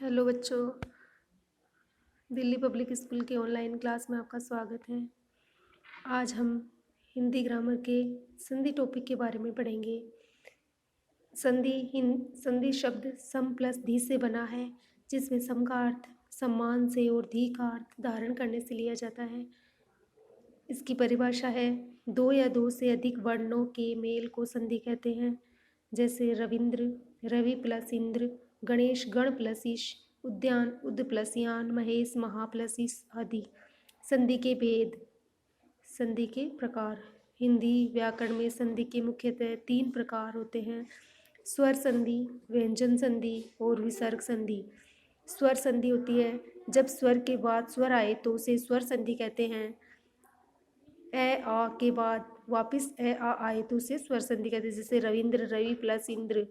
Hello बच्चों, Delhi public school के online class में आपका स्वागत है। आज हम हिंदी ग्रामर के संधि टॉपिक के बारे में पढ़ेंगे। संधि शब्द सम प्लस धी से बना है, जिसमें सम का अर्थ सम्मान से और धी का अर्थ धारण करने से लिया जाता है। इसकी परिभाषा है, दो या दो से अधिक वर्णों के मेल को संधि कहते हैं। जैसे रविंद्र, रवि प्लस इंद्र, गणेश गण प्लस ईश, उद्यान उद प्लस यान, महेश महा प्लस ईश आदि। संधि के भेद, संधि के प्रकार। हिंदी व्याकरण में संधि के मुख्यतः 3 प्रकार होते हैं: स्वर संधि, व्यंजन संधि और विसर्ग संधि। स्वर संधि होती है जब स्वर के बाद स्वर आए तो उसे स्वर संधि कहते हैं। ए आ के बाद वापिस ए आ आए तो उसे स्वर संधि कहते हैं। जैसे रविंद्र, रवि प्लस इंद्र,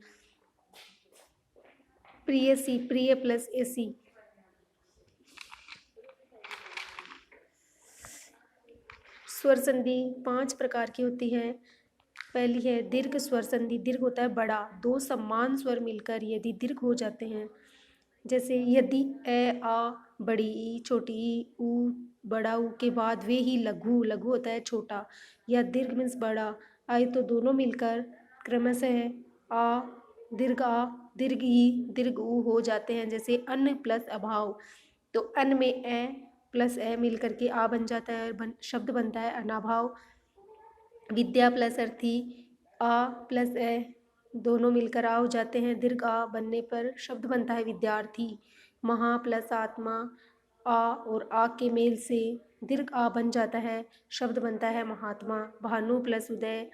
प्रियसी, प्रिय प्लस एसी। स्वर संधि 5 प्रकार की होती है। पहली है दीर्घ स्वर संधि। दीर्घ होता है बड़ा, दो समान स्वर मिलकर यदि दीर्घ हो जाते हैं। जैसे यदि ए आ बड़ी ई छोटी ई ऊ बड़ा ऊ के बाद वे ही लघु, लघु होता है छोटा, या दीर्घ मीन्स बड़ा आए तो दोनों मिलकर क्रमशः आ दीर्घ ई दीर्घ ऊ हो जाते हैं। जैसे अन्न प्लस अभाव, तो अन्न में ए प्लस ए मिलकर के आ बन जाता है, शब्द बनता है अनाभाव। विद्या प्लस अर्थी, आ प्लस ए दोनों मिलकर आ हो जाते हैं, दीर्घ आ बनने पर शब्द बनता है विद्यार्थी। महा प्लस आत्मा, आ और आ के मेल से दीर्घ आ बन जाता है, शब्द बनता है महात्मा। भानु प्लस उदय,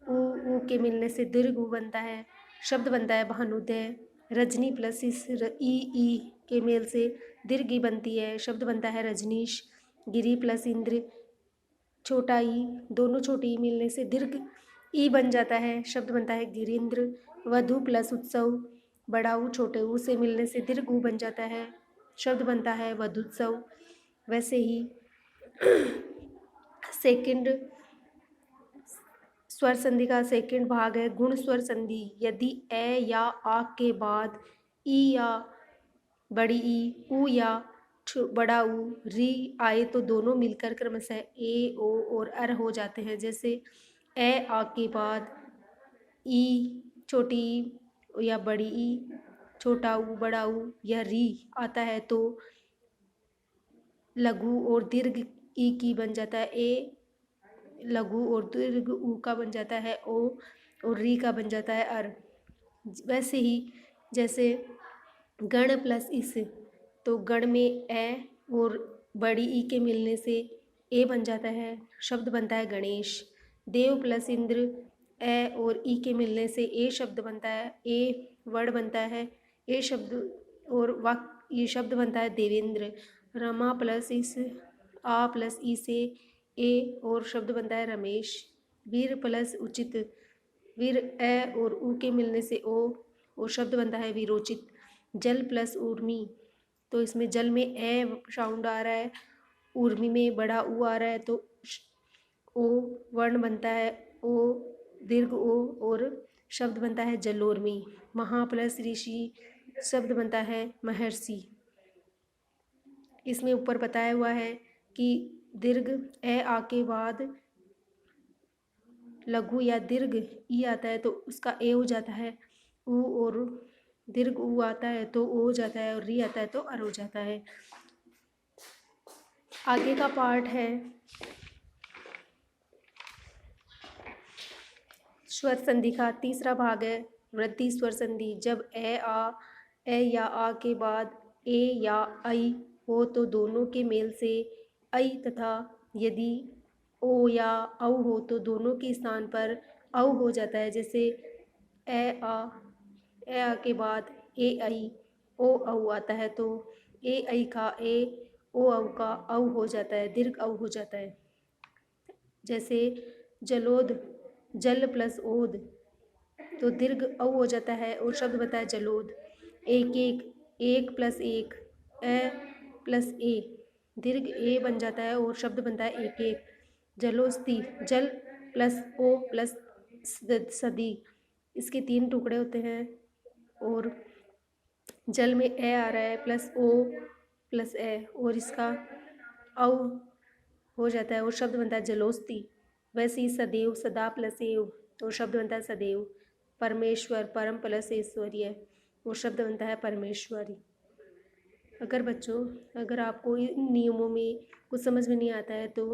ऊ के मिलने से दीर्घ ऊ बनता है, शब्द बनता है भानुदय। रजनी प्लस इस ई के मेल से दीर्घ ई बनती है, शब्द बनता है रजनीश। गिरी प्लस इंद्र, छोटा ई दोनों छोटी ई मिलने से दीर्घ ई बन जाता है, शब्द बनता है गिरीन्द्र। वधु प्लस उत्सव, बड़ा ऊ छोटे ऊ से मिलने से दीर्घ ऊ बन जाता है, शब्द बनता है वधुत्सव। वैसे ही सेकंड स्वर संधि का सेकंड भाग है गुण स्वर संधि। यदि ए या आ के बाद ई या बड़ी ई, ऊ या बड़ा ऊ, री आए तो दोनों मिलकर क्रमशः ए ओ और अर हो जाते हैं। जैसे ए आ के बाद ई छोटी ई या बड़ी ई, छोटा ऊ बड़ा ऊ या री आता है तो लघु और दीर्घ ई की बन जाता है ए, लघु और दीर्घ ऊ का बन जाता है ओ, और री का बन जाता है अर। वैसे ही जैसे गण प्लस इस, तो गण में ए और बड़ी ई के मिलने से ए बन जाता है, शब्द बनता है गणेश। देव प्लस इंद्र, ए और ई के मिलने से ए शब्द बनता है, ए वर्ड बनता है, ए शब्द और वाक्य ये शब्द बनता है देवेंद्र। रमा प्लस इस, आ प्लस ई से ए और शब्द बनता है रमेश। वीर प्लस उचित, वीर ए और ऊ के मिलने से ओ और शब्द बनता है वीरोचित। जल प्लस ऊर्मी, तो इसमें जल में ए साउंड आ रहा है, ऊर्मी में बड़ा ऊ आ रहा है तो ओ वर्ण बनता है ओ, दीर्घ ओ और शब्द बनता है जलोर्मी। महा प्लस ऋषि, शब्द बनता है महर्षि। इसमें ऊपर बताया हुआ है कि दीर्घ ए आ के बाद लघु या दीर्घ ई आता है तो उसका ए हो जाता है ऊ, और दीर्घ ऊ आता है तो ओ हो जाता है, और री आता है तो अर हो जाता है। आगे का पार्ट है स्वर संधि का तीसरा भाग है वृद्धि स्वर संधि। जब ए या आ के बाद ए या आई हो तो दोनों के मेल से आई, तथा यदि ओ या औ हो तो दोनों के स्थान पर औ हो जाता है। जैसे ए आ के बाद ए आई ओ औ आता है तो ए आई का ए ओ औ का औ हो जाता है, दीर्घ औ हो जाता है। जैसे जलोद, जल प्लस ओद, तो दीर्घ औ हो जाता है और शब्द बनता है जलोद। एक एक, एक प्लस एक, ए प्लस ए, दीर्घ ए बन जाता है और शब्द बनता है एक एक। जलोस्ती, जल प्लस ओ प्लस सदी, इसके 3 टुकड़े होते हैं और जल में ए आ रहा है प्लस ओ प्लस ए और इसका औ हो जाता है और शब्द बनता है जलोस्ती। वैसे ही सदैव सदा प्लस एव और शब्द बनता है सदैव। परमेश्वर परम प्लस ऐश्वर्य और शब्द बनता है परमेश्वरी। अगर बच्चों अगर आपको इन नियमों में कुछ समझ में नहीं आता है तो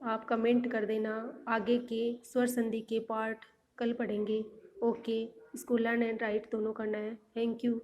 आप कमेंट कर देना। आगे के स्वर संधि के पार्ट कल पढ़ेंगे। ओके, इसको लर्न एंड राइट दोनों करना है। Thank you.